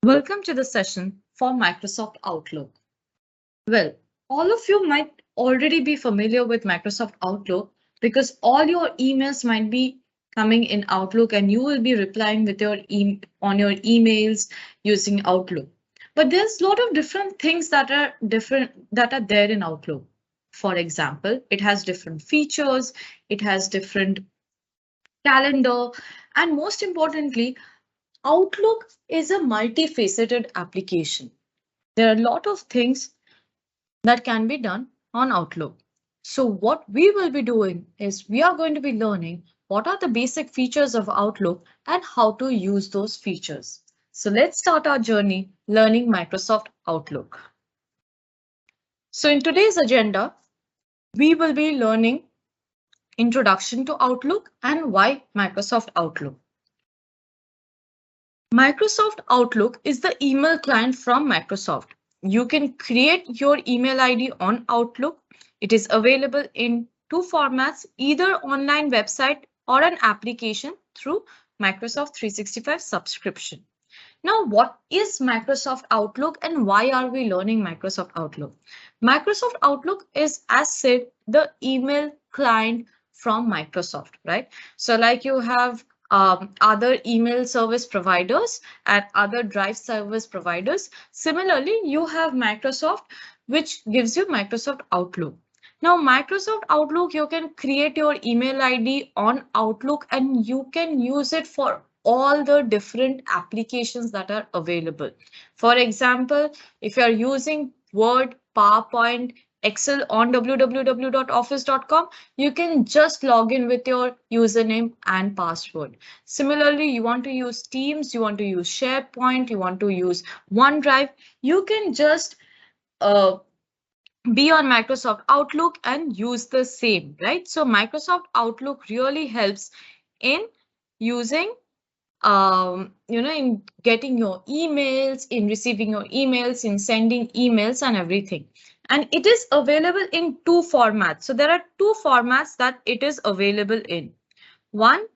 Welcome to the session for Microsoft Outlook. Well, all of you might already be familiar with Microsoft Outlook because all your emails might be coming in Outlook and you will be replying with on your emails using Outlook. But there's a lot of different things that are there in Outlook. For example, it has different features, it has different calendar, and most importantly, Outlook is a multifaceted application. There are a lot of things that can be done on Outlook. So what we will be doing is we are going to be learning what are the basic features of Outlook and how to use those features. So let's start our journey learning Microsoft Outlook. So in today's agenda, we will be learning introduction to Outlook and why Microsoft Outlook. Microsoft Outlook is the email client from Microsoft. You can create your email ID on Outlook. It is available in two formats, either online website or an application through Microsoft 365 subscription. Now, what is Microsoft Outlook and why are we learning Microsoft Outlook? Microsoft Outlook is, as said, the email client from Microsoft, right? So like you have other email service providers and other drive service providers. Similarly, you have Microsoft, which gives you Microsoft Outlook. Now, Microsoft Outlook, you can create your email ID on Outlook and you can use it for all the different applications that are available. For example, if you're using Word, PowerPoint, Excel on www.office.com, you can just log in with your username and password. Similarly, you want to use Teams, you want to use SharePoint, you want to use OneDrive, you can just be on Microsoft Outlook and use the same, right? So Microsoft Outlook really helps in using in getting your emails, in receiving your emails, in sending emails and everything. And it is available in two formats. So there are two formats that it is available in. One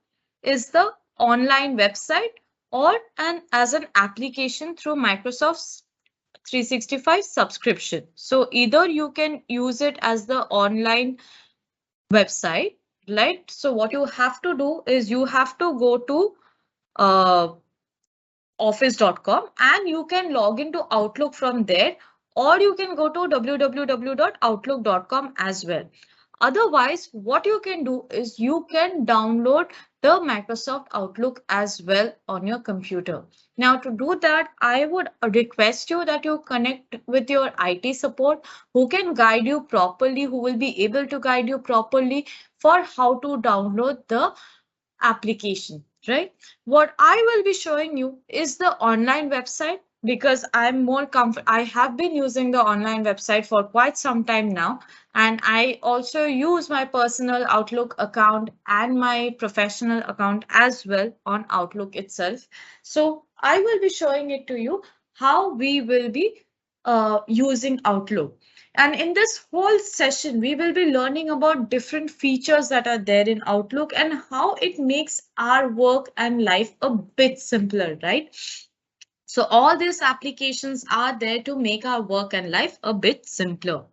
is the online website or as an application through Microsoft's 365 subscription. So either you can use it as the online website, right? So what you have to do is you have to go to uh, office.com and you can log into Outlook from there, or you can go to www.outlook.com as well. Otherwise, what you can do is you can download the Microsoft Outlook as well on your computer. Now, to do that, I would request you that you connect with your IT support who can guide you properly, who will be able to guide you properly for how to download the application, right? What I will be showing you is the online website because I'm more comfortable. I have been using the online website for quite some time now, and I also use my personal Outlook account and my professional account as well on Outlook itself. So I will be showing it to you how we will be using Outlook. And in this whole session, we will be learning about different features that are there in Outlook and how it makes our work and life a bit simpler, right? So all these applications are there to make our work and life a bit simpler.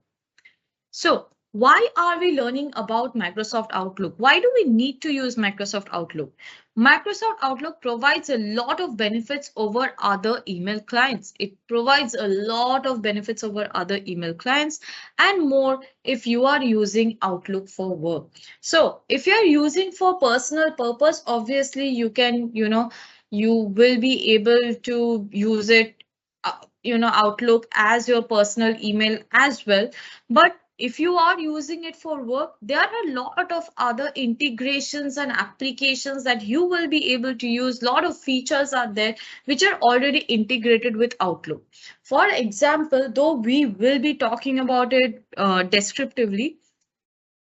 So why are we learning about Microsoft Outlook? Why do we need to use Microsoft Outlook? Microsoft Outlook provides a lot of benefits over other email clients. It provides a lot of benefits over other email clients and more if you are using Outlook for work. So if you're using for personal purpose, obviously you can, you will be able to use it, Outlook as your personal email as well. But if you are using it for work, there are a lot of other integrations and applications that you will be able to use. A lot of features are there which are already integrated with Outlook. For example, though we will be talking about it descriptively,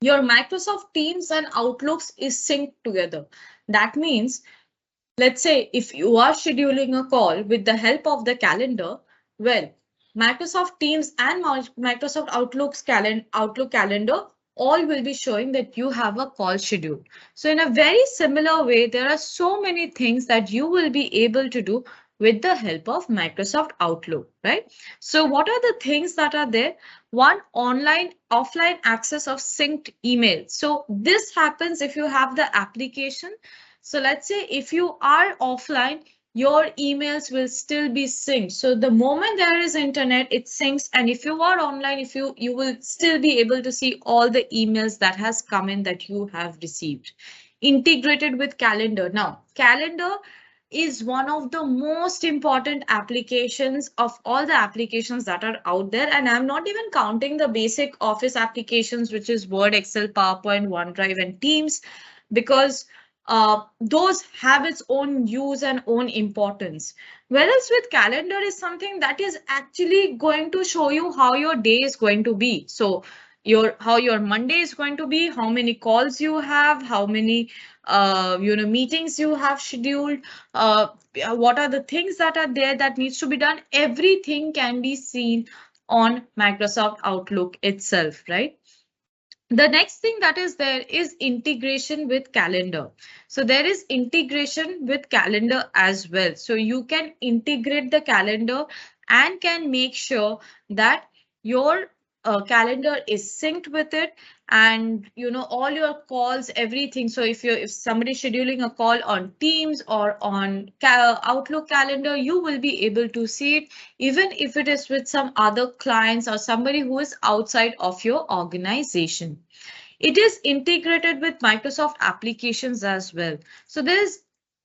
your Microsoft Teams and Outlooks is synced together. That means, let's say if you are scheduling a call with the help of the calendar, well, Microsoft Teams and Microsoft Outlook calendar all will be showing that you have a call scheduled. So in a very similar way, there are so many things that you will be able to do with the help of Microsoft Outlook, right? So what are the things that are there? One, online, offline access of synced email. So this happens if you have the application. So let's say if you are offline, your emails will still be synced. So the moment there is internet, it syncs. And if you are online, if you will still be able to see all the emails that has come in that you have received. Integrated with calendar. Now, calendar is one of the most important applications of all the applications that are out there. And I'm not even counting the basic office applications, which is Word, Excel, PowerPoint, OneDrive, and Teams, because those have its own use and own importance. Whereas with calendar is something that is actually going to show you how your day is going to be. So how your Monday is going to be, how many calls you have, how many meetings you have scheduled, what are the things that are there that needs to be done. Everything can be seen on Microsoft Outlook itself, right? The next thing that is there is integration with calendar. So there is integration with calendar as well. So you can integrate the calendar and can make sure that your calendar is synced with it, and all your calls, everything. So if somebody scheduling a call on Teams or on Outlook calendar, you will be able to see it, even if it is with some other clients or somebody who is outside of your organization. It is integrated with Microsoft applications as well. So there's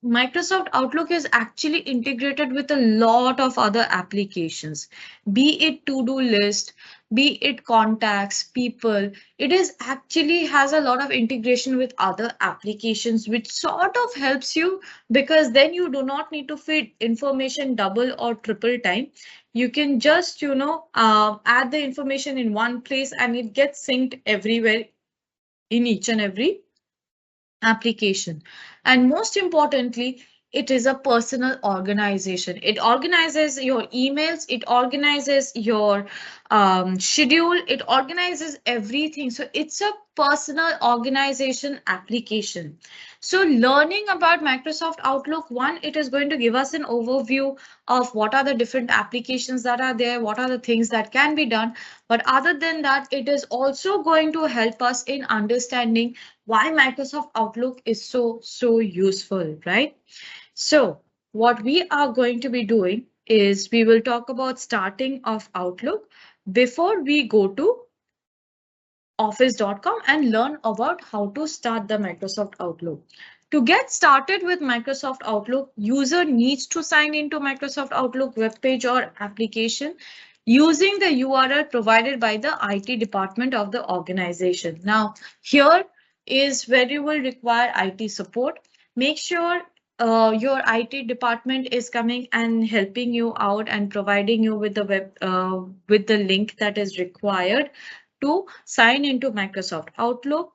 Microsoft Outlook is actually integrated with a lot of other applications, be it to-do list, be it contacts, people. It is actually has a lot of integration with other applications, which sort of helps you, because then you do not need to feed information double or triple time. You can just, add the information in one place and it gets synced everywhere in each and every application. And most importantly, it is a personal organization. It organizes your emails, it organizes your schedule, it organizes everything. So it's a personal organization application. So learning about Microsoft Outlook, one, it is going to give us an overview of what are the different applications that are there, what are the things that can be done. But other than that, it is also going to help us in understanding why Microsoft Outlook is so useful, right? So what we are going to be doing is we will talk about starting of Outlook before we go to office.com and learn about how to start the Microsoft Outlook. To get started with Microsoft Outlook, user needs to sign into Microsoft Outlook webpage or application using the URL provided by the IT department of the organization. Now, here is where you will require IT support. Make sure your IT department is coming and helping you out and providing you with the link that is required to sign into Microsoft Outlook.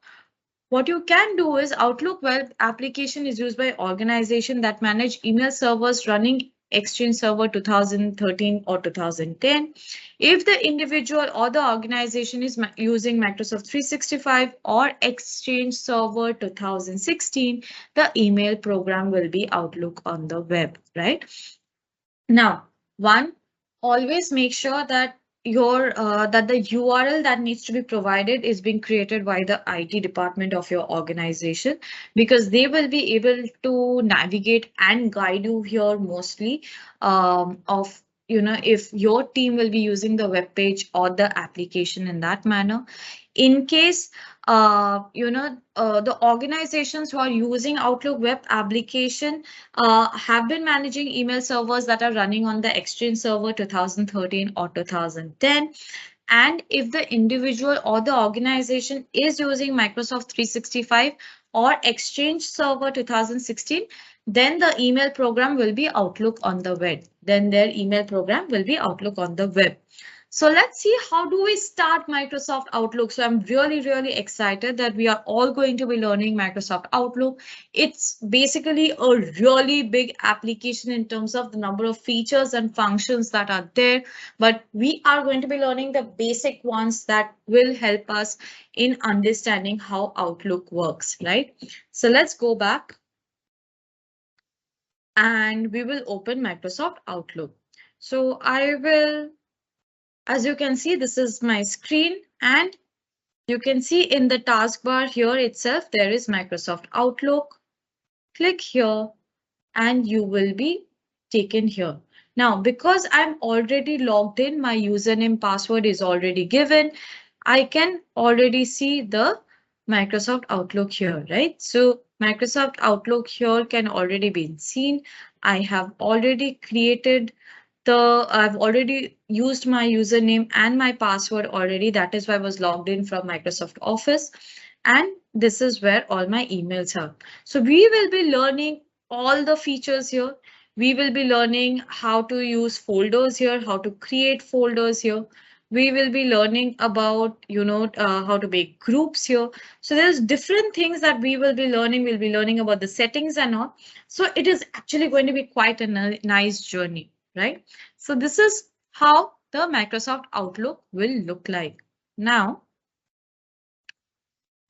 What you can do is Outlook web application is used by organizations that manage email servers running Exchange Server 2013 or 2010. If the individual or the organization is using Microsoft 365 or Exchange Server 2016, the email program will be Outlook on the web, right? Now, one, always make sure that the URL that needs to be provided is being created by the IT department of your organization, because they will be able to navigate and guide you here mostly of if your team will be using the web page or the application in that manner. In case the organizations who are using Outlook web application have been managing email servers that are running on the Exchange Server 2013 or 2010. And if the individual or the organization is using Microsoft 365 or Exchange Server 2016, then the email program will be Outlook on the web. Then their email program will be Outlook on the web. So let's see, how do we start Microsoft Outlook? So I'm really excited that we are all going to be learning Microsoft Outlook. It's basically a really big application in terms of the number of features and functions that are there, but we are going to be learning the basic ones that will help us in understanding how Outlook works, right? So let's go back and we will open Microsoft Outlook. So I will, as you can see, this is my screen, and you can see in the taskbar here itself, there is Microsoft Outlook. Click here and you will be taken here. Now, because I'm already logged in, my username password is already given. I can already see the Microsoft Outlook here, right? So Microsoft Outlook here can already be seen. I have already created I've already used my username and my password already. That is why I was logged in from Microsoft Office. And this is where all my emails are. So we will be learning all the features here. We will be learning how to use folders here, how to create folders here. We will be learning about, how to make groups here. So there's different things that we will be learning. We'll be learning about the settings and all. So it is actually going to be quite a nice journey, right? So this is how the Microsoft Outlook will look like. Now,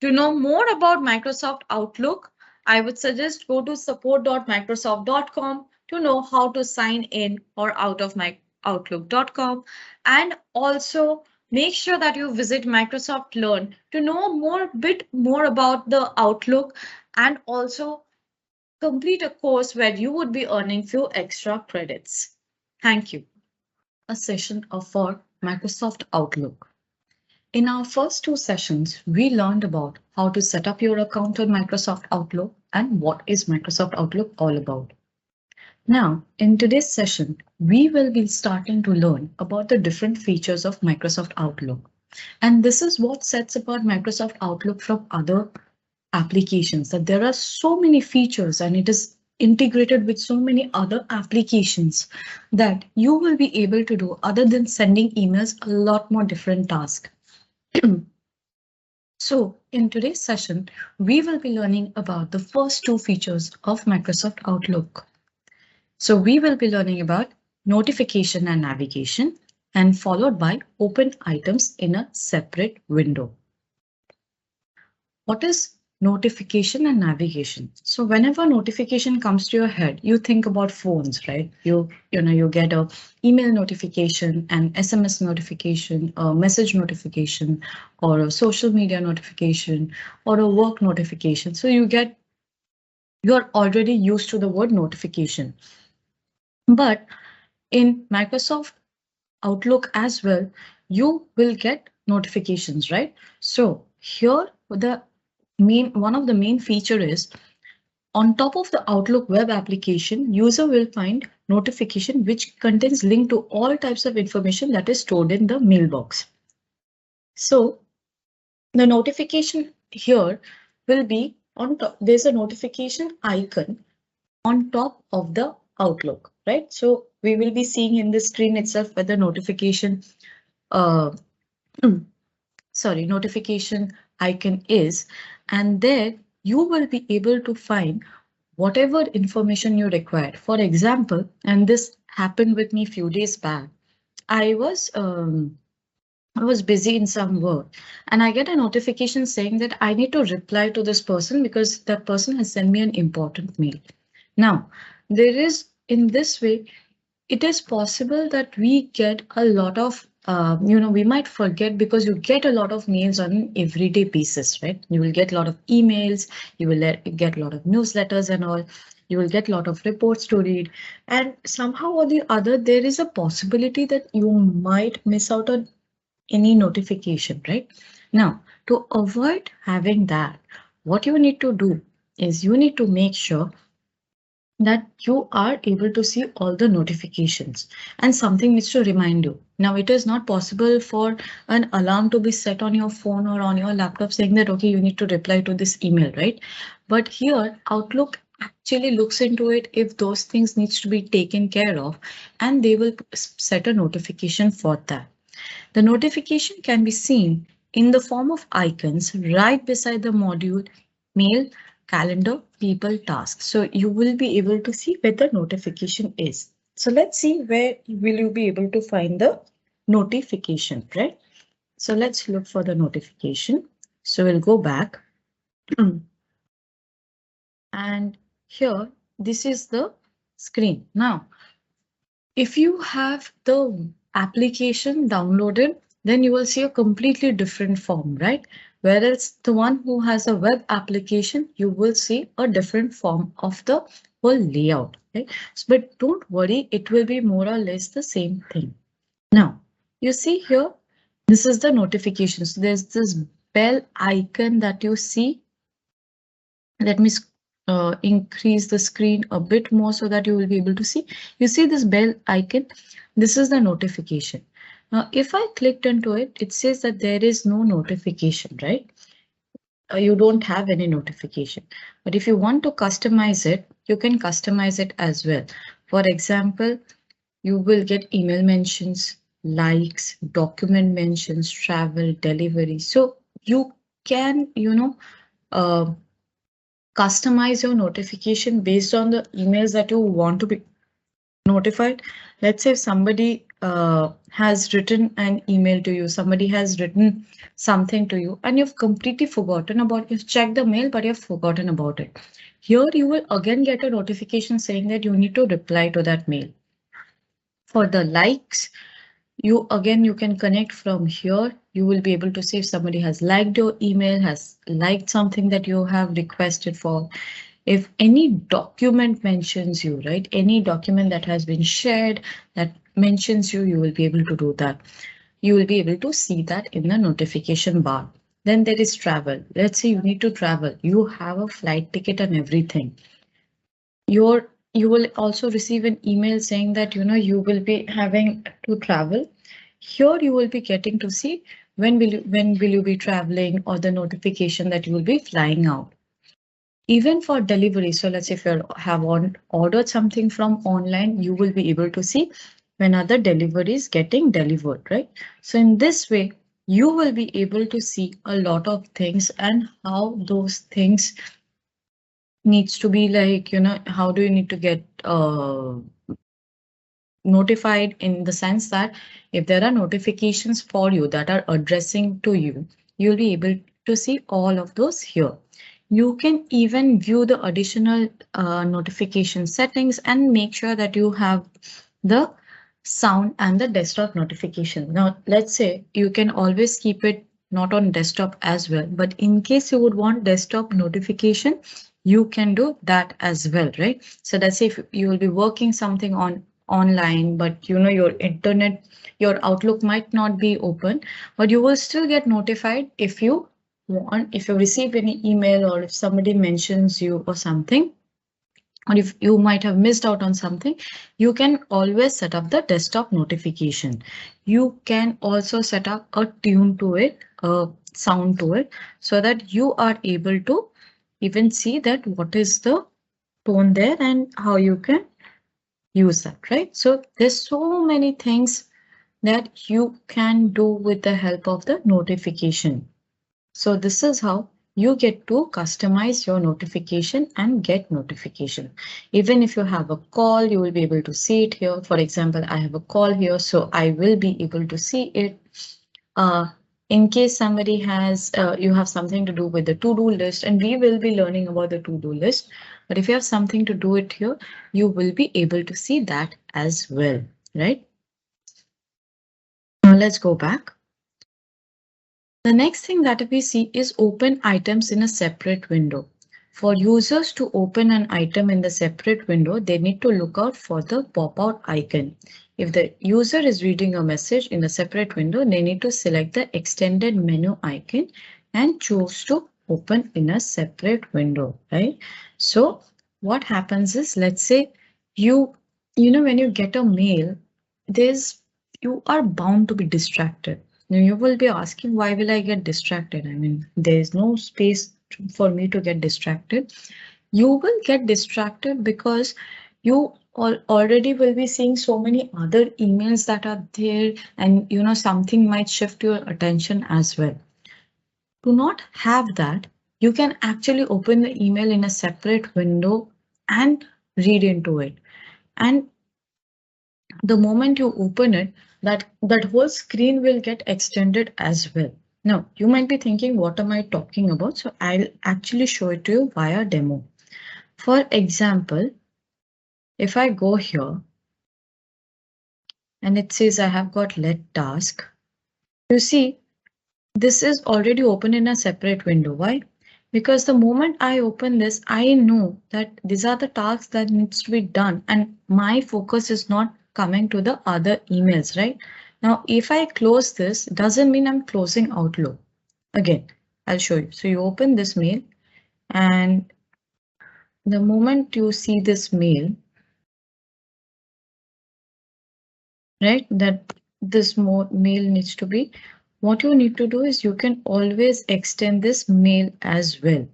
to know more about Microsoft Outlook, I would suggest go to support.microsoft.com to know how to sign in or out of my outlook.com, and also make sure that you visit Microsoft Learn to know bit more about the Outlook, and also complete a course where you would be earning few extra credits. Thank you. A session for Microsoft Outlook. In our first two sessions, we learned about how to set up your account on Microsoft Outlook and what is Microsoft Outlook all about. Now, in today's session, we will be starting to learn about the different features of Microsoft Outlook. And this is what sets apart Microsoft Outlook from other applications, that there are so many features and it is integrated with so many other applications that you will be able to do other than sending emails, a lot more different tasks. So in today's session, we will be learning about the first two features of Microsoft Outlook. So we will be learning about notification and navigation, and followed by open items in a separate window. What is notification and navigation? So whenever notification comes to your head, you think about phones, right? You get a email notification, an SMS notification, a message notification, or a social media notification, or a work notification. So you're already used to the word notification. But in Microsoft Outlook as well, you will get notifications, right? So here one of the main feature is, on top of the Outlook web application, user will find notification which contains link to all types of information that is stored in the mailbox. So the notification here will be on top. There's a notification icon on top of the Outlook, right? So we will be seeing in the screen itself where the notification notification icon is, and there you will be able to find whatever information you require. For example, and this happened with me a few days back, I was busy in some work and I get a notification saying that I need to reply to this person because that person has sent me an important mail. Now, in this way, it is possible that we get a lot of, we might forget, because you get a lot of mails on an everyday basis, right? You will get a lot of emails, you will get a lot of newsletters and all, you will get a lot of reports to read, and somehow or the other, there is a possibility that you might miss out on any notification, right? Now, to avoid having that, what you need to do is you need to make sure that you are able to see all the notifications, and something needs to remind you. Now, it is not possible for an alarm to be set on your phone or on your laptop saying that, okay, you need to reply to this email, right? But here, Outlook actually looks into it if those things needs to be taken care of, and they will set a notification for that. The notification can be seen in the form of icons right beside the module Mail, Calendar, People, Tasks. So you will be able to see where the notification is. So let's see where will you be able to find the notification, right? So let's look for the notification. So we'll go back. And here, this is the screen. Now, if you have the application downloaded, then you will see a completely different form, right? Whereas the one who has a web application, you will see a different form of the whole layout. Okay? But don't worry, it will be more or less the same thing. Now, you see here, this is the notifications. There's this bell icon that you see. Let me increase the screen a bit more so that you will be able to see. You see this bell icon? This is the notification. Now, if I clicked into it, it says that there is no notification, right? You don't have any notification. But if you want to customize it, you can customize it as well. For example, you will get email mentions, likes, document mentions, travel, delivery. So you can, customize your notification based on the emails that you want to be notified. Let's say if somebody has written an email to you, somebody has written something to you, and you've completely forgotten about, you've checked the mail, but you've forgotten about it. Here you will again get a notification saying that you need to reply to that mail. For the likes, you can connect from here. You will be able to see if somebody has liked your email, has liked something that you have requested for. If any document mentions you, right? Any document that has been shared that mentions you, you will be able to do that. You will be able to see that in the notification bar. Then there is travel. Let's say you need to travel. You have a flight ticket and everything. You will also receive an email saying that you will be having to travel. Here you will be getting to see when will you be traveling, or the notification that you will be flying out. Even for delivery, so let's say if you have ordered something from online, you will be able to see when other delivery is getting delivered, right? So in this way, you will be able to see a lot of things and how those things needs to be like, how do you need to get notified, in the sense that if there are notifications for you that are addressing to you, you'll be able to see all of those here. You can even view the additional notification settings and make sure that you have the sound and the desktop notification. Now, let's say you can always keep it not on desktop as well, but in case you would want desktop notification, you can do that as well, right? So let's say if you will be working something online, but your internet, your Outlook might not be open, but you will still get notified if you receive any email, or if somebody mentions you or something, or if you might have missed out on something, you can always set up the desktop notification. You can also set up a tune to it, a sound to it, so that you are able to even see that what is the tone there and how you can use that, right? So there's so many things that you can do with the help of the notification. So this is how you get to customize your notification and get notification. Even if you have a call, you will be able to see it here. For example, I have a call here, so I will be able to see it. In case somebody has, you have something to do with the to-do list, and we will be learning about the to-do list. But if you have something to do it here, you will be able to see that as well, right? Now let's go back. The next thing that we see is open items in a separate window. For users to open an item in the separate window, they need to look out for the pop-out icon. If the user is reading a message in a separate window, they need to select the extended menu icon and choose to open in a separate window, right? So what happens is, let's say when you get a mail, you are bound to be distracted. Now you will be asking, why will I get distracted? I mean, there is no space for me to get distracted. You will get distracted because you already will be seeing so many other emails that are there, and something might shift your attention as well. To not have that, you can actually open the email in a separate window and read into it. And the moment you open it, that whole screen will get extended as well. Now, you might be thinking, what am I talking about? So I'll actually show it to you via demo. For example, if I go here and it says I have got let task, you see this is already open in a separate window. Why? Because the moment I open this, I know that these are the tasks that needs to be done and my focus is not coming to the other emails, right? Now, if I close this, doesn't mean I'm closing Outlook. Again, I'll show you. So you open this mail and the moment you see this mail, right, that this mail needs to be, what you need to do is you can always extend this mail as well.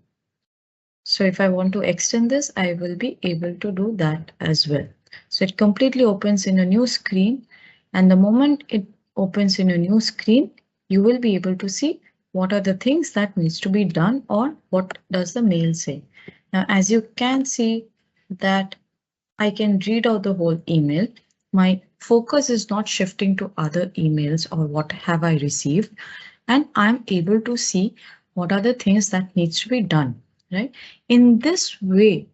So if I want to extend this, I will be able to do that as well. So it completely opens in a new screen. And the moment it opens in a new screen, you will be able to see what are the things that needs to be done or what does the mail say. Now, as you can see that I can read out the whole email. My focus is not shifting to other emails or what have I received. And I'm able to see what are the things that needs to be done, right? In this way,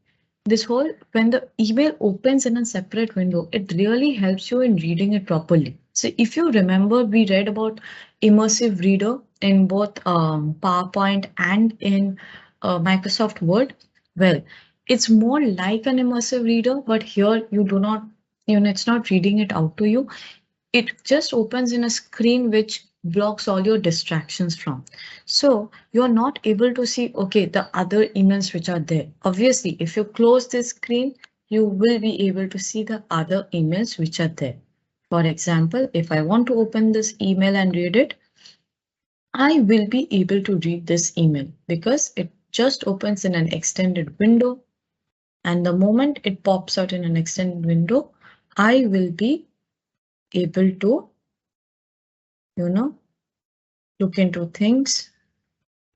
this whole, when the email opens in a separate window, it really helps you in reading it properly. So if you remember, we read about immersive reader in both PowerPoint and in Microsoft Word. Well, it's more like an immersive reader, but here you do not, it's not reading it out to you. It just opens in a screen which blocks all your distractions from. So you're not able to see, okay, the other emails which are there. Obviously, if you close this screen, you will be able to see the other emails which are there. For example, if I want to open this email and read it, I will be able to read this email because it just opens in an extended window. And the moment it pops out in an extended window, I will be able to, look into things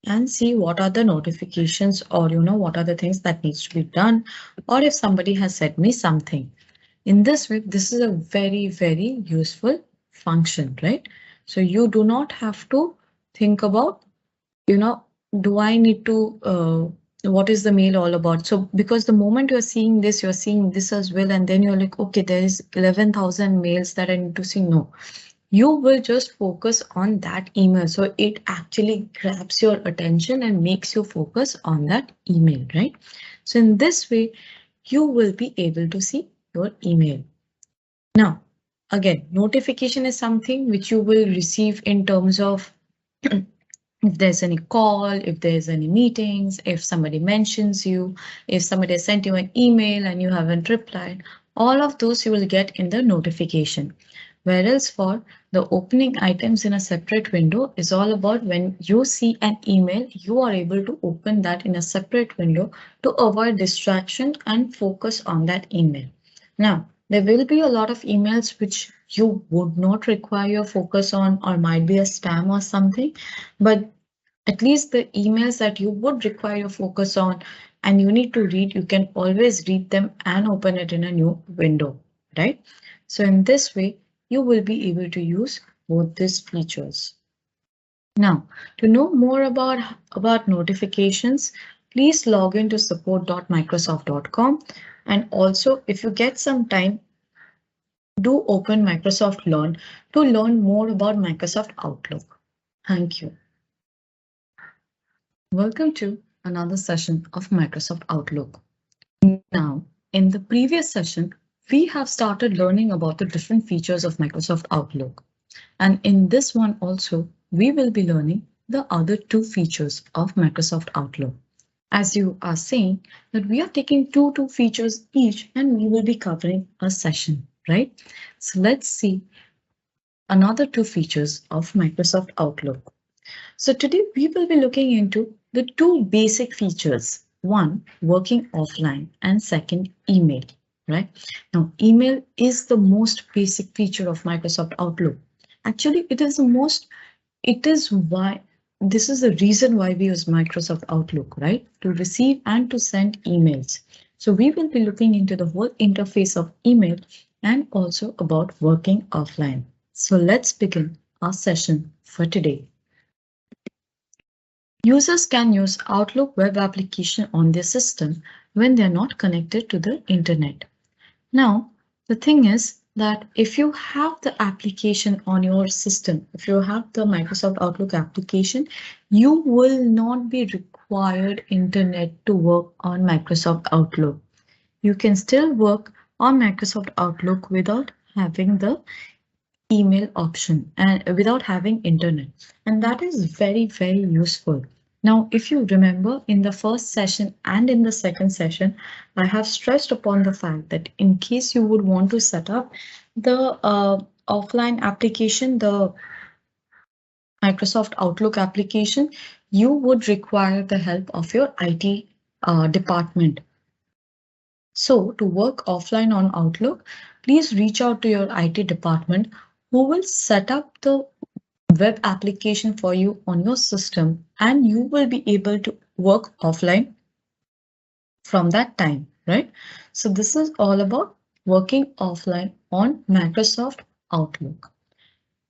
and see what are the notifications or, what are the things that needs to be done or if somebody has sent me something. In this way, this is a very, very useful function, right? So you do not have to think about, do I need to, what is the mail all about? So because the moment you're seeing this as well, and then you're like, okay, there is 11,000 mails that I need to see. No, you will just focus on that email. So it actually grabs your attention and makes you focus on that email, right? So in this way, you will be able to see your email. Now, again, notification is something which you will receive in terms of if there's any call, if there's any meetings, if somebody mentions you, if somebody has sent you an email and you haven't replied, all of those you will get in the notification. Whereas for the opening items in a separate window is all about when you see an email, you are able to open that in a separate window to avoid distraction and focus on that email. Now, there will be a lot of emails which you would not require your focus on or might be a spam or something, but at least the emails that you would require your focus on and you need to read, you can always read them and open it in a new window, right? So in this way, you will be able to use both these features. Now, to know more about notifications, please log into support.microsoft.com. And also, if you get some time, do open Microsoft Learn to learn more about Microsoft Outlook. Thank you. Welcome to another session of Microsoft Outlook. Now, in the previous session, we have started learning about the different features of Microsoft Outlook. And in this one also, we will be learning the other two features of Microsoft Outlook. As you are saying that we are taking two features each and we will be covering a session, right? So let's see another two features of Microsoft Outlook. So today we will be looking into the two basic features. One, working offline, and second, email, right? Now, email is the most basic feature of Microsoft Outlook. Actually, it is why this is the reason why we use Microsoft Outlook, right? To receive and to send emails. So we will be looking into the whole interface of email and also about working offline. So let's begin our session for today. Users can use Outlook web application on their system when they are not connected to the internet. Now, the thing is that if you have the application on your system, if you have the Microsoft Outlook application, you will not be required internet to work on Microsoft Outlook. You can still work on Microsoft Outlook without having the email option and without having internet. And that is very, very useful. Now, if you remember in the first session and in the second session, I have stressed upon the fact that in case you would want to set up the offline application, the Microsoft Outlook application, you would require the help of your IT department. So to work offline on Outlook, please reach out to your IT department who will set up the web application for you on your system, and you will be able to work offline from that time, right? So this is all about working offline on Microsoft Outlook.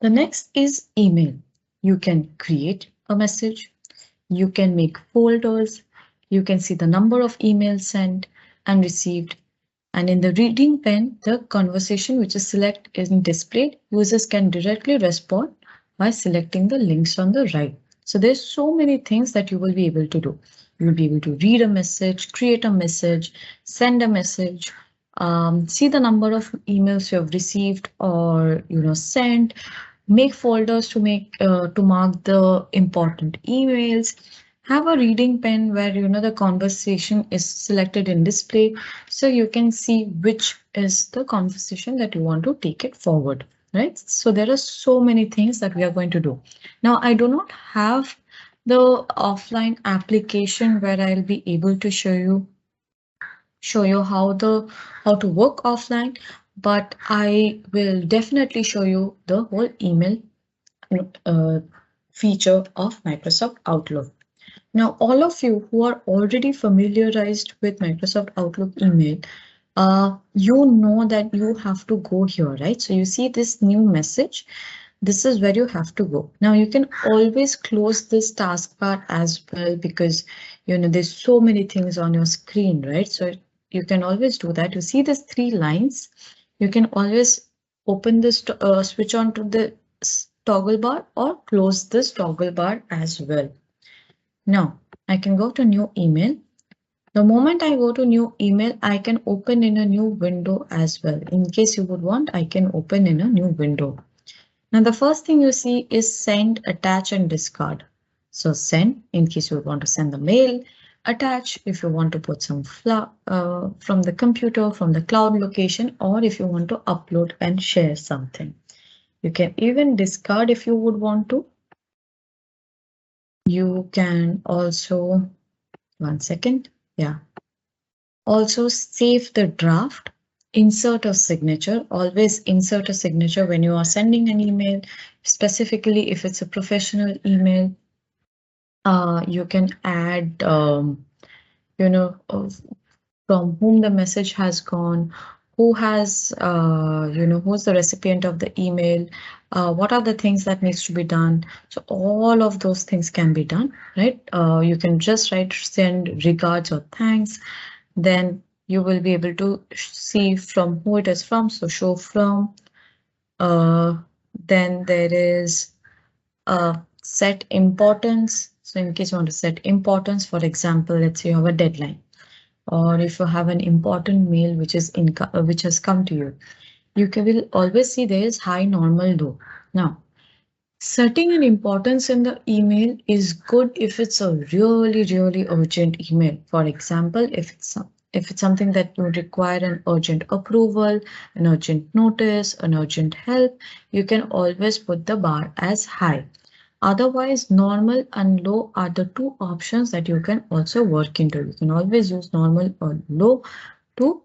The next is email. You can create a message, you can make folders, you can see the number of emails sent and received. And in the reading pane, the conversation which is selected is displayed. Users can directly respond by selecting the links on the right. So there's so many things that you will be able to do. You will be able to read a message, create a message, send a message, see the number of emails you have received or sent, make folders to mark the important emails, have a reading pen where the conversation is selected in display, so you can see which is the conversation that you want to take it forward, right? So there are so many things that we are going to do. Now I do not have the offline application where I'll be able to show you how to work offline, but I will definitely show you the whole email feature of Microsoft Outlook. Now, all of you who are already familiarized with Microsoft Outlook email, you know that you have to go here, right? So you see this new message. This is where you have to go. Now you can always close this taskbar as well because there's so many things on your screen, right? So you can always do that. You see these three lines. You can always open this, switch on to the toggle bar or close this toggle bar as well. Now I can go to new email. The moment I go to new email, I can open in a new window as well. In case you would want, I can open in a new window. Now the first thing you see is send, attach and discard. So send in case you want to send the mail, attach if you want to put some from the computer, from the cloud location, or if you want to upload and share something. You can even discard if you would want to. You can also, one second, yeah. Also save the draft, insert a signature, always insert a signature when you are sending an email, specifically if it's a professional email. You can add, from whom the message has gone, who has, who's the recipient of the email, what are the things that needs to be done. So all of those things can be done, right? You can just write send regards or thanks. Then you will be able to see from who it is from. So show from. Then there is set importance. So in case you want to set importance, for example, let's say you have a deadline, or if you have an important mail which has come to you, you will always see there is high, normal, low. Now, setting an importance in the email is good if it's a really, really urgent email. For example, if it's something that would require an urgent approval, an urgent notice, an urgent help, you can always put the bar as high. Otherwise, normal and low are the two options that you can also work into. You can always use normal or low to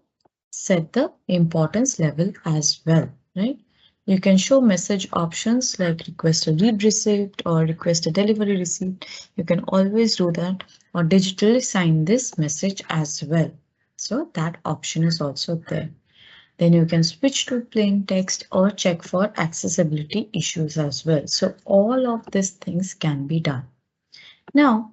set the importance level as well, right? You can show message options like request a read receipt or request a delivery receipt. You can always do that, or digitally sign this message as well. So that option is also there. Then you can switch to plain text or check for accessibility issues as well. So all of these things can be done. Now,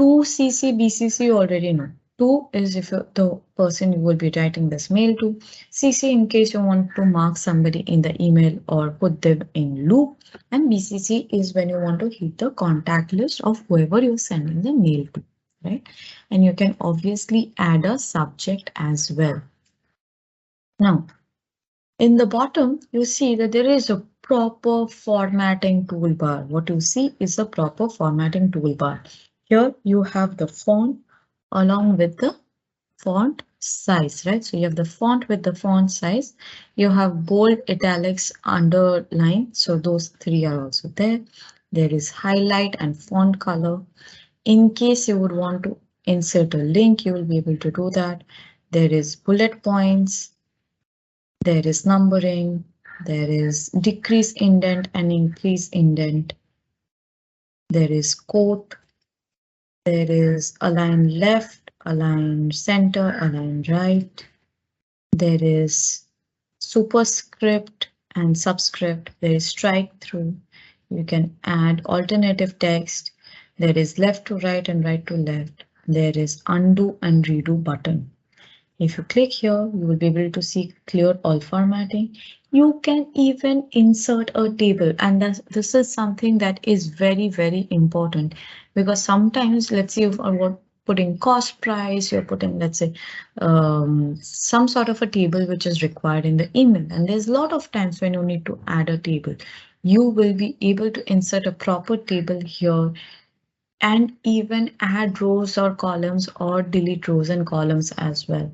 2CC, BCC you already know. 2 is if the person you will be writing this mail to. CC in case you want to mark somebody in the email or put them in loop. And BCC is when you want to hit the contact list of whoever you're sending the mail to, right? And you can obviously add a subject as well. Now, in the bottom, you see that there is a proper formatting toolbar. What you see is a proper formatting toolbar. Here you have the font along with the font size, right? So you have the font with the font size. You have bold, italics, underline. So those three are also there. There is highlight and font color. In case you would want to insert a link, you will be able to do that. There is bullet points. There is numbering. There is decrease indent and increase indent. There is quote. There is align left, align center, align right. There is superscript and subscript. There is strike through. You can add alternative text. There is left to right and right to left. There is undo and redo button. If you click here, you will be able to see clear all formatting. You can even insert a table, and this is something that is very, very important, because sometimes, let's say if I putting cost price, you're putting, let's say, some sort of a table which is required in the email. And there's a lot of times when you need to add a table. You will be able to insert a proper table here and even add rows or columns or delete rows and columns as well.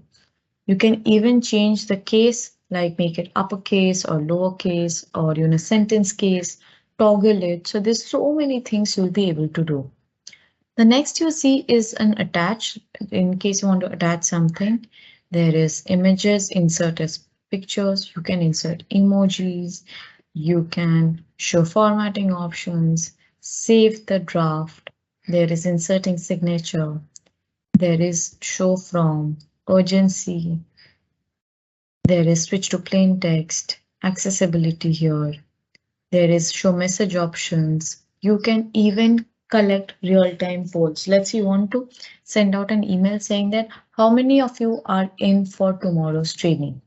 You can even change the case, like make it uppercase or lowercase or sentence case, toggle it. So there's so many things you'll be able to do. The next you see is an attach. In case you want to attach something, there is images, insert as pictures. You can insert emojis. You can show formatting options, save the draft. There is inserting signature. There is show from, urgency. There is switch to plain text, accessibility here. There is show message options. You can even collect real-time polls. Let's say you want to send out an email saying that how many of you are in for tomorrow's training.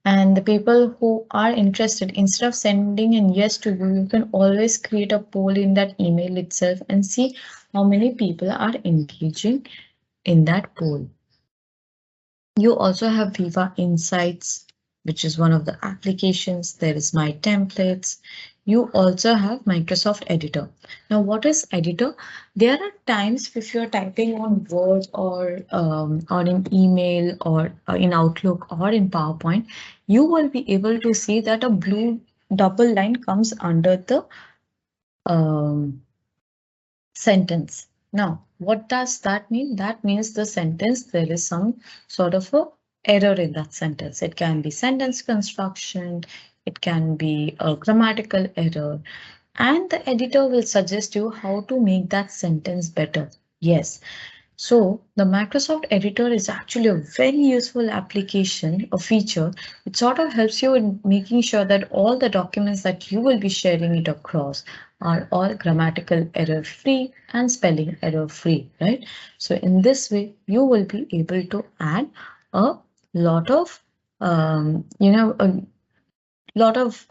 And the people who are interested, instead of sending an yes to you, you can always create a poll in that email itself and see how many people are engaging in that poll. You also have Viva Insights, which is one of the applications. There is My Templates. You also have Microsoft Editor. Now, what is Editor? There are times if you're typing on Word or in email or in Outlook or in PowerPoint, you will be able to see that a blue double line comes under the sentence. Now, what does that mean? That means the sentence, there is some sort of a error in that sentence. It can be sentence construction, it can be a grammatical error, and the editor will suggest you how to make that sentence better. Yes. So the Microsoft Editor is actually a very useful application, a feature. It sort of helps you in making sure that all the documents that you will be sharing it across are all grammatical error free and spelling error free, right? So in this way, you will be able to add a lot of, a lot of,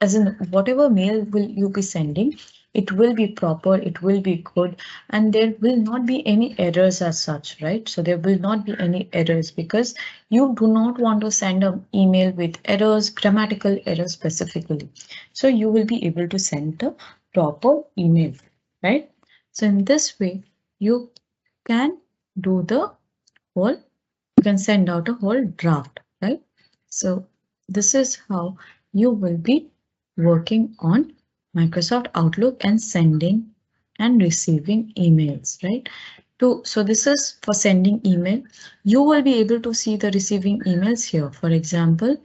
as in whatever mail will you be sending, it will be proper, it will be good, and there will not be any errors as such, right? So there will not be any errors because you do not want to send an email with errors, grammatical errors specifically. So you will be able to send a proper email, right? So in this way, you can do the whole, you can send out a whole draft, right? So this is how you will be working on Microsoft Outlook and sending and receiving emails, right? So this is for sending email. You will be able to see the receiving emails here. For example,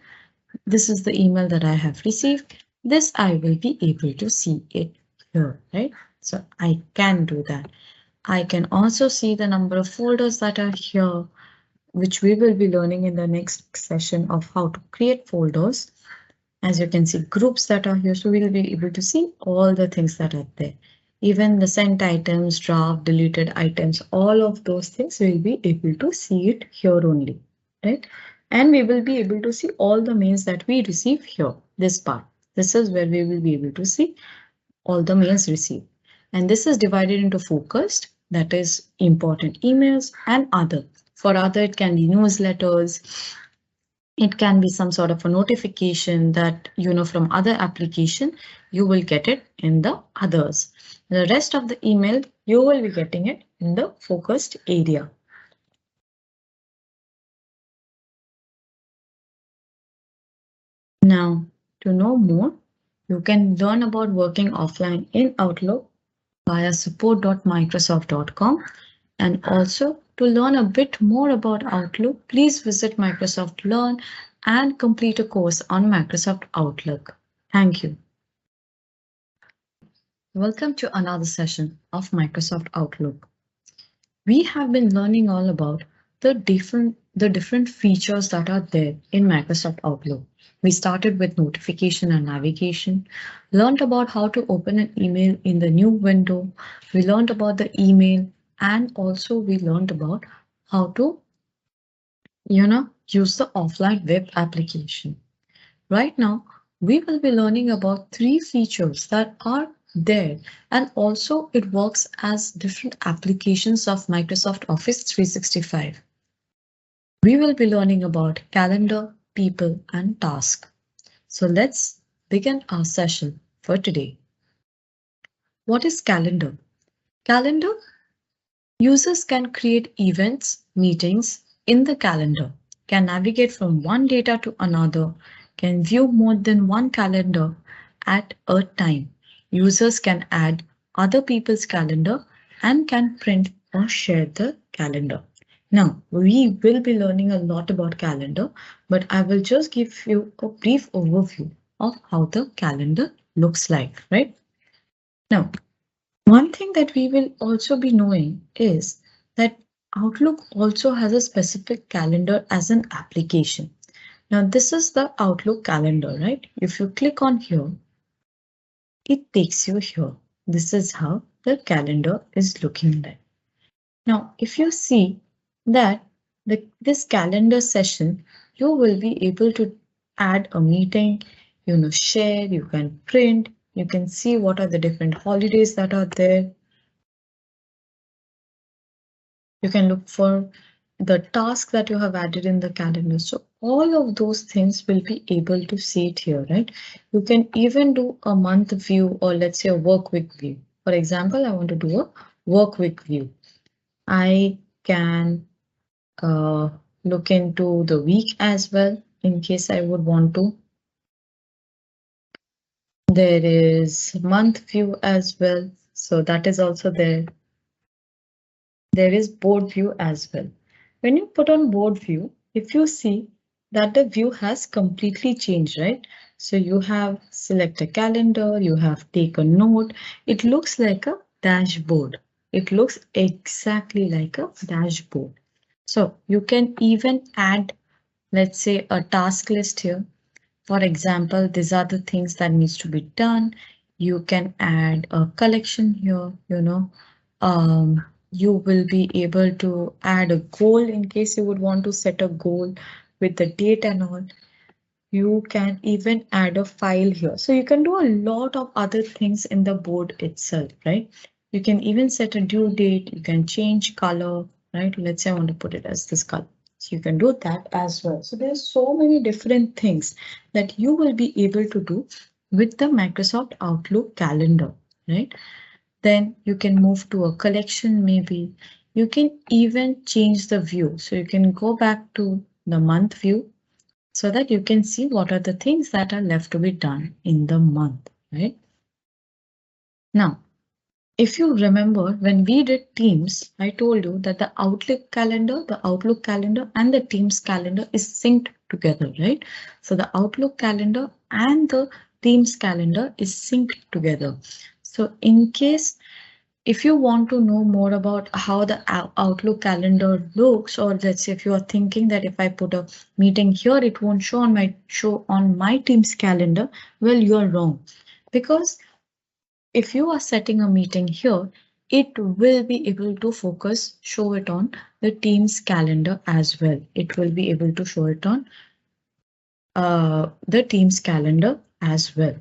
this is the email that I have received. This I will be able to see it here, right? So I can do that. I can also see the number of folders that are here, which we will be learning in the next session of how to create folders. As you can see, groups that are here, so we'll be able to see all the things that are there. Even the sent items, draft, deleted items, all of those things we'll be able to see it here only, right? And we will be able to see all the mails that we receive here, this part. This is where we will be able to see all the mails received. And this is divided into focused, that is important emails, and other. For other, it can be newsletters, it can be some sort of a notification that from other application. You will get it in the others. The rest of the email, you will be getting it in the focused area. Now, to know more, you can learn about working offline in Outlook via support.microsoft.com. And also, to learn a bit more about Outlook, please visit Microsoft Learn and complete a course on Microsoft Outlook. Thank you. Welcome to another session of Microsoft Outlook. We have been learning all about the different features that are there in Microsoft Outlook. We started with notification and navigation, learned about how to open an email in the new window. We learned about the email, and also we learned about how to use the offline web application. Right now, we will be learning about 3 features that are there, and also it works as different applications of Microsoft Office 365. We will be learning about calendar, people, and task. So let's begin our session for today. What is calendar? Calendar. Users can create events, meetings in the calendar, can navigate from one data to another, can view more than one calendar at a time. Users can add other people's calendar and can print or share the calendar. Now, we will be learning a lot about calendar, but I will just give you a brief overview of how the calendar looks like, right? Now, one thing that we will also be knowing is that Outlook also has a specific calendar as an application. Now, this is the Outlook calendar, right? If you click on here, it takes you here. This is how the calendar is looking like. Now, if you see that this calendar session, you will be able to add a meeting, share, you can print, you can see what are the different holidays that are there. You can look for the task that you have added in the calendar. So all of those things will be able to see it here, right? You can even do a month view, or let's say a work week view. For example, I want to do a work week view. I can look into the week as well in case I would want to. There is month view as well. So that is also there. There is board view as well. When you put on board view, if you see that the view has completely changed, right? So you have select a calendar, you have take a note. It looks like a dashboard. It looks exactly like a dashboard. So you can even add, let's say, a task list here. For example, these are the things that needs to be done. You can add a collection here, you will be able to add a goal in case you would want to set a goal with the date and all. You can even add a file here. So you can do a lot of other things in the board itself, right? You can even set a due date. You can change color, right? Let's say I want to put it as this color. So you can do that as well. So there's so many different things that you will be able to do with the Microsoft Outlook calendar, right? Then you can move to a collection maybe. You can even change the view. So you can go back to the month view so that you can see what are the things that are left to be done in the month, right? Now, if you remember when we did Teams, I told you that the Outlook calendar and the Teams calendar is synced together, right? So the Outlook calendar and the Teams calendar is synced together. So in case if you want to know more about how the Outlook calendar looks, or let's say if you are thinking that if I put a meeting here, it won't show on my Teams calendar, well, you are wrong. Because if you are setting a meeting here, it will be able to show it on the Teams calendar as well. It will be able to show it on the Teams calendar as well.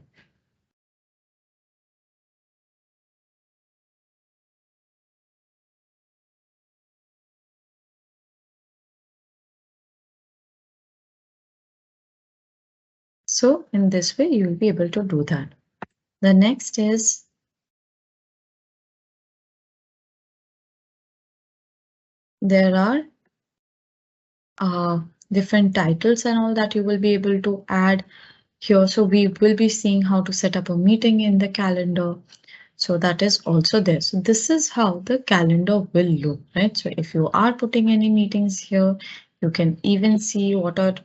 So in this way, you will be able to do that. The next is there are different titles and all that you will be able to add here. So we will be seeing how to set up a meeting in the calendar. So that is also there. So this is how the calendar will look, right? So if you are putting any meetings here, you can even see what are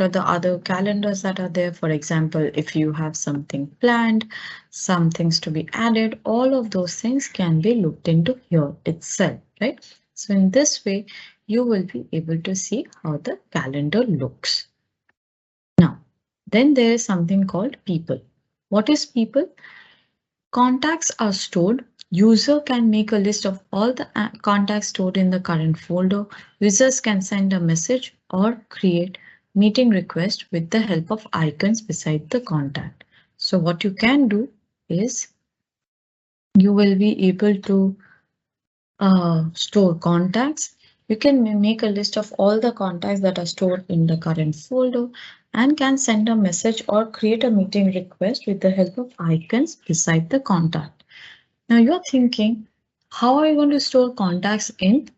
the other calendars that are there. For example, if you have something planned, some things to be added, all of those things can be looked into here itself, right? So in this way, you will be able to see how the calendar looks. Now, then there is something called people. What is people? Contacts are stored. User can make a list of all the contacts stored in the current folder. Users can send a message or create meeting request with the help of icons beside the contact. So what you can do is you will be able to store contacts. You can make a list of all the contacts that are stored in the current folder and can send a message or create a meeting request with the help of icons beside the contact. Now you're thinking, how are you going to store contacts in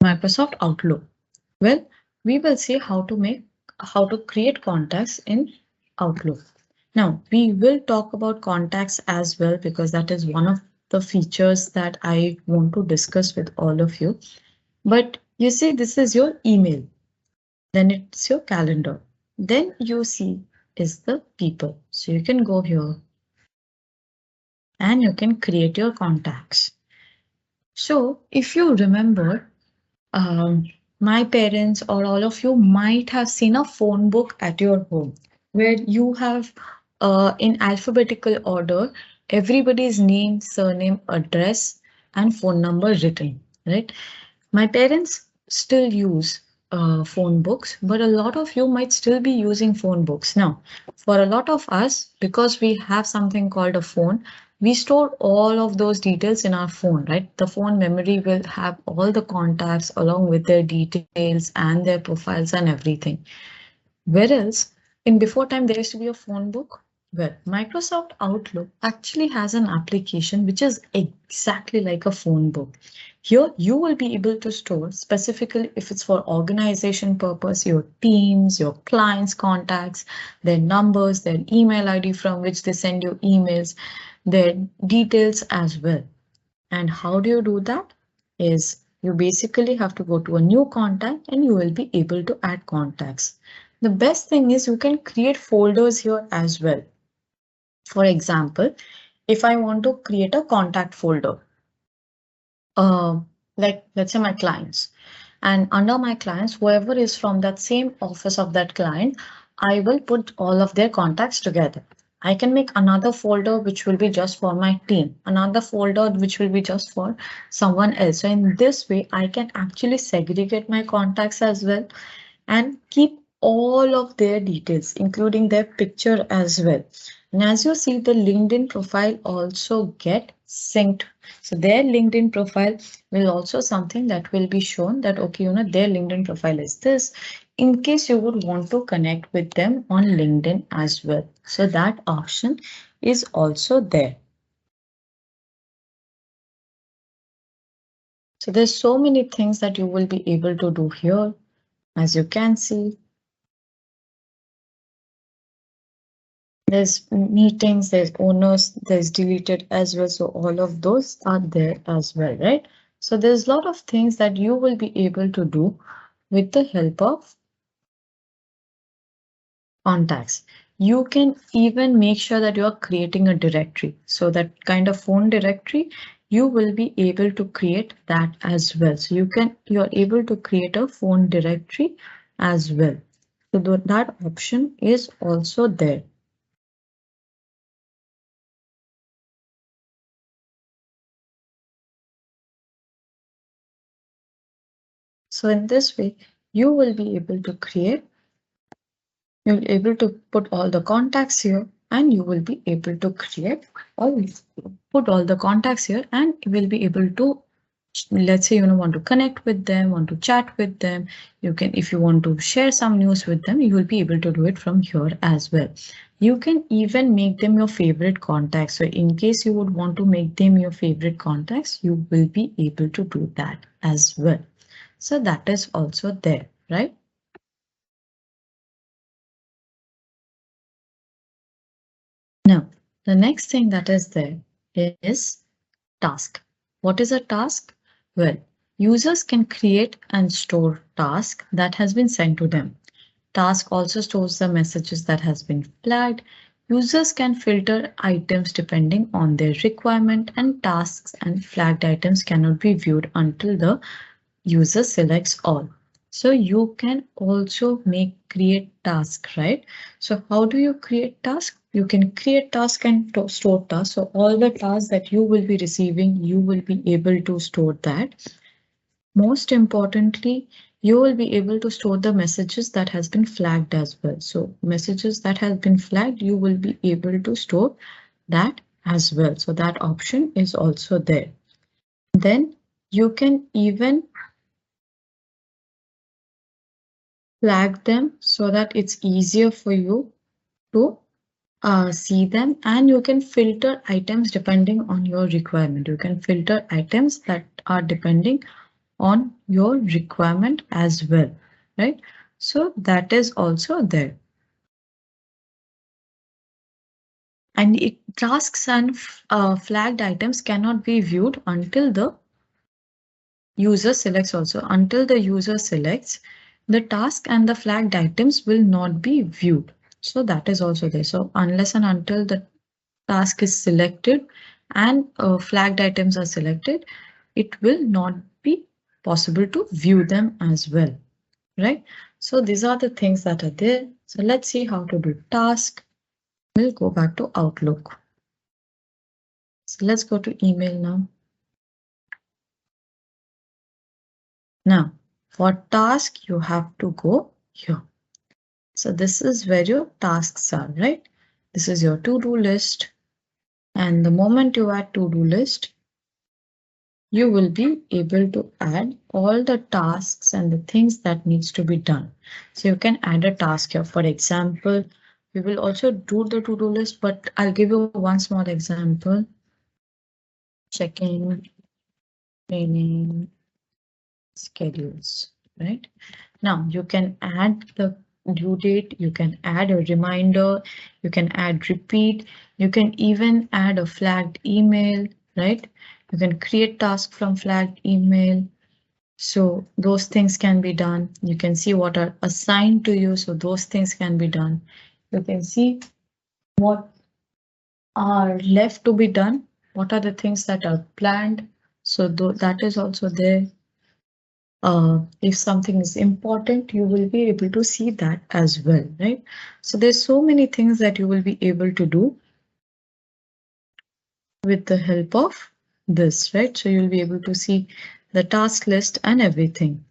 Microsoft Outlook? Well, we will see how to create contacts in Outlook. Now we will talk about contacts as well because that is one of the features that I want to discuss with all of you. But you see, this is your email, then it's your calendar. Then you see is the people. So you can go here and you can create your contacts. So if you remember, my parents or all of you might have seen a phone book at your home where you have in alphabetical order everybody's name, surname, address, and phone number written, right? My parents still use phone books, but a lot of you might still be using phone books. Now, for a lot of us, because we have something called a phone, we store all of those details in our phone, right? The phone memory will have all the contacts along with their details and their profiles and everything. Whereas in before time, there used to be a phone book. Well, Microsoft Outlook actually has an application which is exactly like a phone book. Here, you will be able to store specifically if it's for organization purpose, your teams, your clients' contacts, their numbers, their email ID from which they send you emails, their details as well. And how do you do that? Is you basically have to go to a new contact and you will be able to add contacts. The best thing is you can create folders here as well. For example, if I want to create a contact folder, like let's say my clients, and under my clients, whoever is from that same office of that client, I will put all of their contacts together. I can make another folder which will be just for my team, another folder which will be just for someone else. So in this way, I can actually segregate my contacts as well and keep all of their details, including their picture as well. And as you see, the LinkedIn profile also get synced. So their LinkedIn profile will also something that will be shown that, okay, their LinkedIn profile is this, in case you would want to connect with them on LinkedIn as well. So that option is also there. So there's so many things that you will be able to do here. As you can see, there's meetings, there's owners, there's deleted as well. So all of those are there as well, right? So there's a lot of things that you will be able to do with the help of contacts. You can even make sure that you are creating a directory. So that kind of phone directory, you will be able to create that as well. So you're able to create a phone directory as well. So that option is also there. So in this way, you will be able to create, you'll be able to put all the contacts here, and you will be able to create or put all the contacts here, and you will be able to, let's say, want to connect with them, want to chat with them. You can, if you want to share some news with them, you will be able to do it from here as well. You can even make them your favorite contacts. So in case you would want to make them your favorite contacts, you will be able to do that as well. So that is also there, right? Now, the next thing that is there is task. What is a task? Well, users can create and store task that has been sent to them. Task also stores the messages that has been flagged. Users can filter items depending on their requirement, and tasks and flagged items cannot be viewed until the user selects all. So you can also create task, right? So how do you create task? You can create task and store task. So all the tasks that you will be receiving, you will be able to store that. Most importantly, you will be able to store the messages that has been flagged as well. So messages that has been flagged, you will be able to store that as well. So that option is also there. Then you can even flag them so that it's easier for you to see them, and you can filter items depending on your requirement. You can filter items that are depending on your requirement as well, right? So that is also there. And tasks and flagged items cannot be viewed until the user selects also. Until the user selects, the task and the flagged items will not be viewed. So that is also there. So unless and until the task is selected and flagged items are selected, it will not be possible to view them as well, right? So these are the things that are there. So let's see how to do task. We'll go back to Outlook. So let's go to email now. Now, for task, you have to go here. So this is where your tasks are, right? This is your to-do list. And the moment you add to-do list, you will be able to add all the tasks and the things that needs to be done. So you can add a task here. For example, we will also do the to-do list, but I'll give you one small example. Checking training schedules, right? Now you can add the due date, you can add a reminder, you can add repeat, you can even add a flagged email, right? You can create task from flagged email. So those things can be done. You can see what are assigned to you. So those things can be done. You can see what are left to be done. What are the things that are planned? So that is also there. If something is important, you will be able to see that as well, right? So there's so many things that you will be able to do with the help of this, right? So you'll be able to see the task list and everything.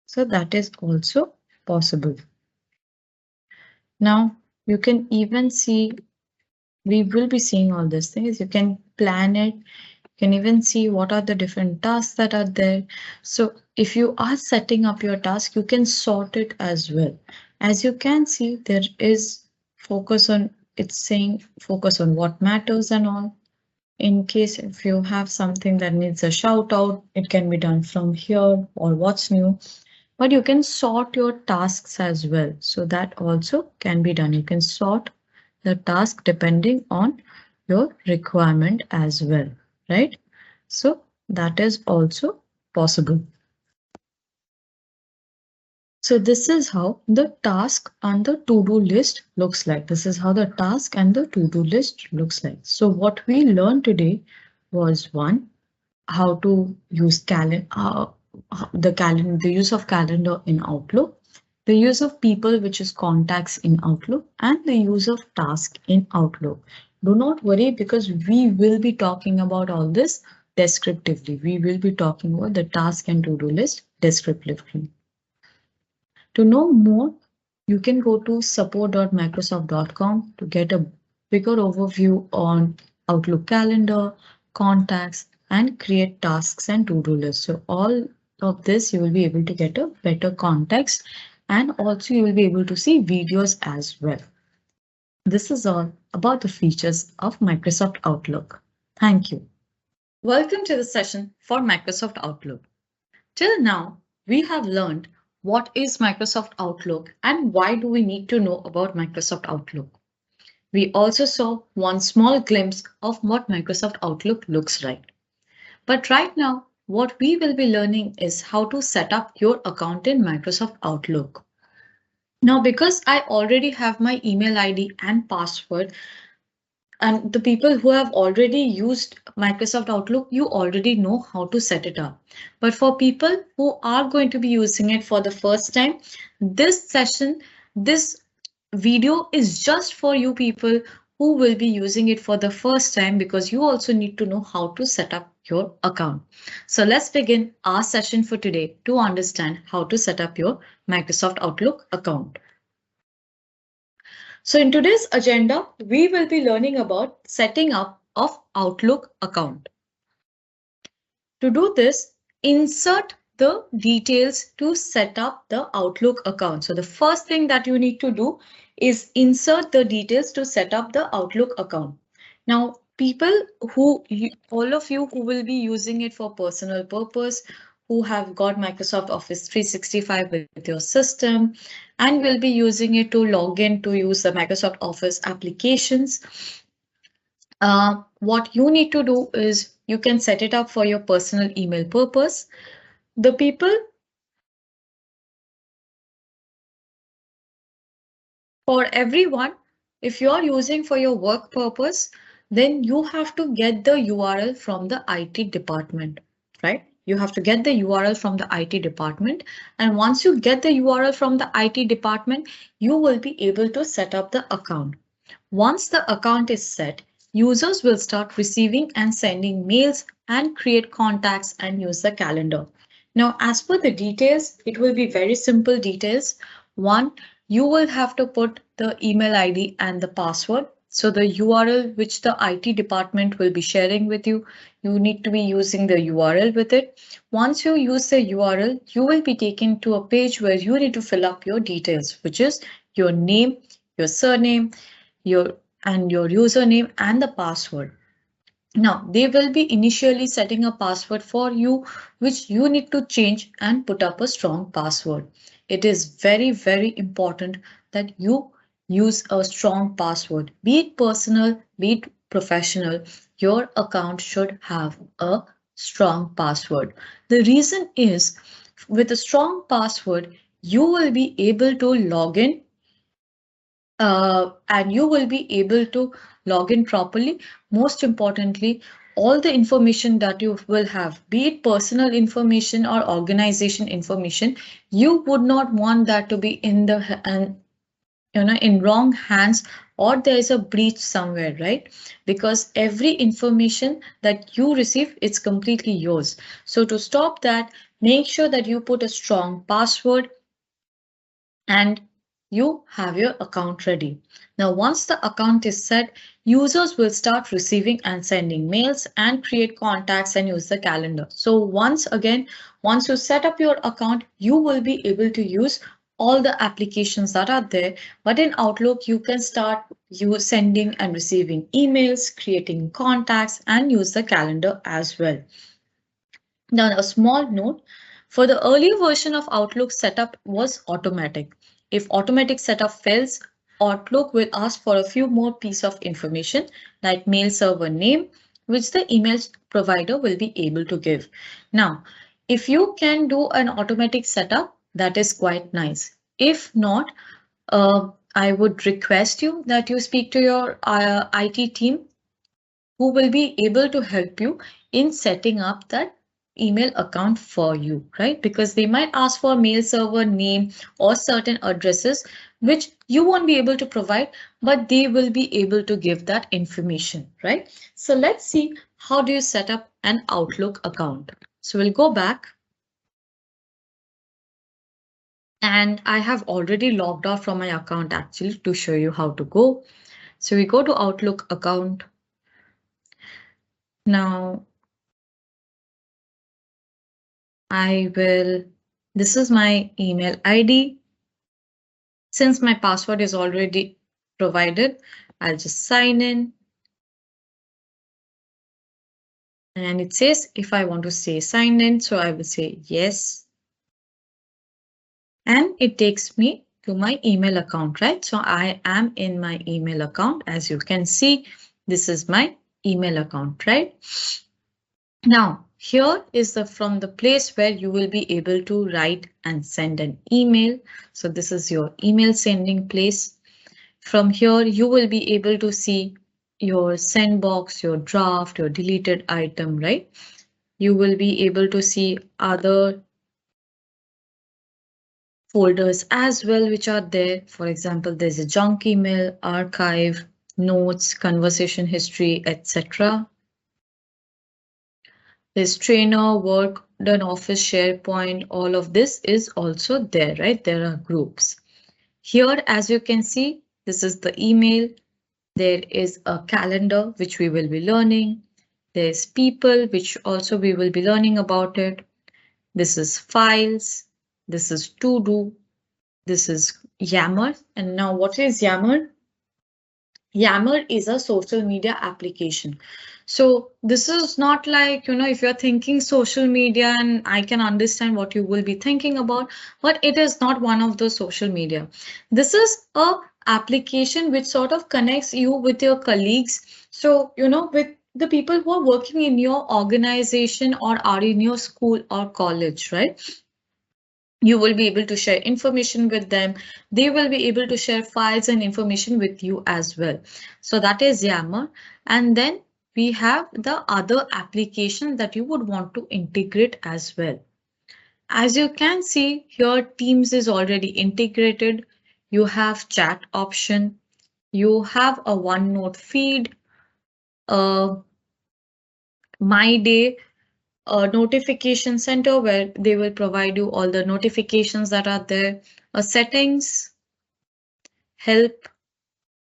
So that is also possible. Now you can even see, we will be seeing all these things. You can plan it. You can even see what are the different tasks that are there. So if you are setting up your task, you can sort it as well. As you can see, there is focus on, it's saying focus on what matters and all. In case if you have something that needs a shout out, it can be done from here or what's new. But you can sort your tasks as well. So that also can be done. You can sort the task depending on your requirement as well, right? So that is also possible. So this is how the task and the to-do list looks like. This is how the task and the to-do list looks like. So what we learned today was one, how to use the use of calendar in Outlook, the use of people, which is contacts in Outlook, and the use of task in Outlook. Do not worry, because we will be talking about all this descriptively. We will be talking about the task and to-do list descriptively. To know more, you can go to support.microsoft.com to get a bigger overview on Outlook calendar, contacts, and create tasks and to-do lists. So all of this, you will be able to get a better context, and also you will be able to see videos as well. This is all about the features of Microsoft Outlook. Thank you. Welcome to the session for Microsoft Outlook. Till now, we have learned what is Microsoft Outlook and why do we need to know about Microsoft Outlook. We also saw one small glimpse of what Microsoft Outlook looks like. But right now, what we will be learning is how to set up your account in Microsoft Outlook. Now, because I already have my email ID and password, and the people who have already used Microsoft Outlook, you already know how to set it up. But for people who are going to be using it for the first time, this session, this video is just for you people who will be using it for the first time, because you also need to know how to set up your account. So let's begin our session for today to understand how to set up your Microsoft Outlook account. So in today's agenda, we will be learning about setting up of Outlook account. To do this, insert the details to set up the Outlook account. So the first thing that you need to do is insert the details to set up the Outlook account. Now, all of you who will be using it for personal purpose, who have got Microsoft Office 365 with your system and will be using it to log in to use the Microsoft Office applications. What you need to do is you can set it up for your personal email purpose. The people for everyone, if you're using for your work purpose, then you have to get the URL from the IT department, right? You have to get the URL from the IT department. And once you get the URL from the IT department, you will be able to set up the account. Once the account is set, users will start receiving and sending mails and create contacts and use the calendar. Now, as per the details, it will be very simple details. One, you will have to put the email ID and the password. So the URL which the IT department will be sharing with you, you need to be using the URL with it. Once you use the URL, you will be taken to a page where you need to fill up your details, which is your name, your surname, your username and the password. Now, they will be initially setting a password for you, which you need to change and put up a strong password. It is very, very important that you use a strong password, be it personal, be it professional. Your account should have a strong password. The reason is, with a strong password, you will be able to log in and you will be able to log in properly. Most importantly, all the information that you will have, be it personal information or organization information, you would not want that to be in the in wrong hands, or there is a breach somewhere, right? Because every information that you receive, it's completely yours. So to stop that, make sure that you put a strong password and you have your account ready. Now, once the account is set, users will start receiving and sending mails and create contacts and use the calendar. So once you set up your account, you will be able to use all the applications that are there. But in Outlook, you can start sending and receiving emails, creating contacts, and use the calendar as well. Now, a small note, for the earlier version of Outlook, setup was automatic. If automatic setup fails, Outlook will ask for a few more pieces of information like mail server name, which the email provider will be able to give. Now, if you can do an automatic setup, that is quite nice. If not, I would request you that you speak to your IT team who will be able to help you in setting up that email account for you, right? Because they might ask for a mail server name or certain addresses which you won't be able to provide, but they will be able to give that information, right? So let's see, how do you set up an Outlook account. So we'll go back. And I have already logged out from my account actually to show you how to go. So we go to Outlook account. Now this is my email ID. Since my password is already provided, I'll just sign in. And it says if I want to say signed in, so I will say yes. And it takes me to my email account, right? So I am in my email account. As you can see, this is my email account, right? Now, here is from the place where you will be able to write and send an email. So this is your email sending place. From here, you will be able to see your send box, your draft, your deleted item, right? You will be able to see other folders as well, which are there. For example, there's a junk email, archive, notes, conversation history, etc. There's trainer, work done, office, SharePoint, all of this is also there, right? There are groups. Here, as you can see, this is the email. There is a calendar, which we will be learning. There's people, which also we will be learning about it. This is files. This is to do. This is Yammer. And now what is Yammer? Yammer is a social media application. So this is not like, if you're thinking social media, and I can understand what you will be thinking about, but it is not one of the social media. This is a application which sort of connects you with your colleagues. So, with the people who are working in your organization or are in your school or college, right? You will be able to share information with them. They will be able to share files and information with you as well. So that is Yammer. And then we have the other application that you would want to integrate as well. As you can see here, Teams is already integrated. You have chat option. You have a OneNote feed, My Day, a notification center where they will provide you all the notifications that are there, a settings, help,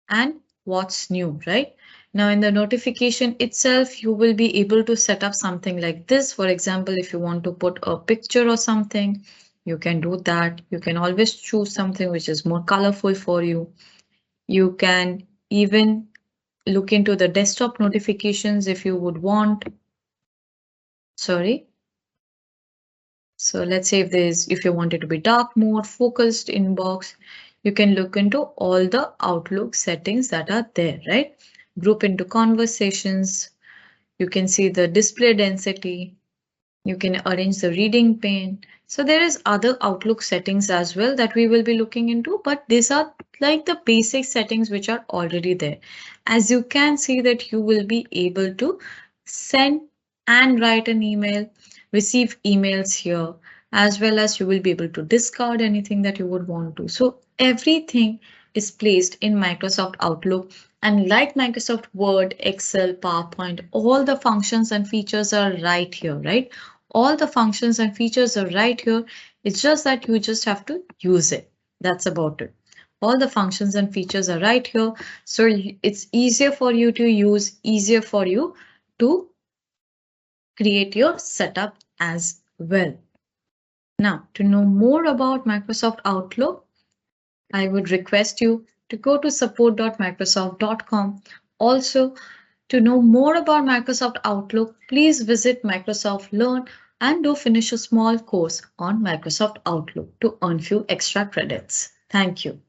and what's new, right? Now in the notification itself, you will be able to set up something like this. For example, if you want to put a picture or something, you can do that. You can always choose something which is more colorful for you. You can even look into the desktop notifications if you would want. Sorry. So let's say if you want it to be dark mode, focused inbox, you can look into all the Outlook settings that are there, right? Group into conversations. You can see the display density. You can arrange the reading pane. So there is other Outlook settings as well that we will be looking into, but these are like the basic settings which are already there. As you can see that you will be able to send and write an email, receive emails here, as well as you will be able to discard anything that you would want to. So everything is placed in Microsoft Outlook. And like Microsoft Word, Excel, PowerPoint, all the functions and features are right here, right? All the functions and features are right here. It's just that you just have to use it. That's about it. All the functions and features are right here. So it's easier for you to use, easier for you to create your setup as well. Now, to know more about Microsoft Outlook, I would request you to go to support.microsoft.com. Also, to know more about Microsoft Outlook, please visit Microsoft Learn and do finish a small course on Microsoft Outlook to earn few extra credits. Thank you.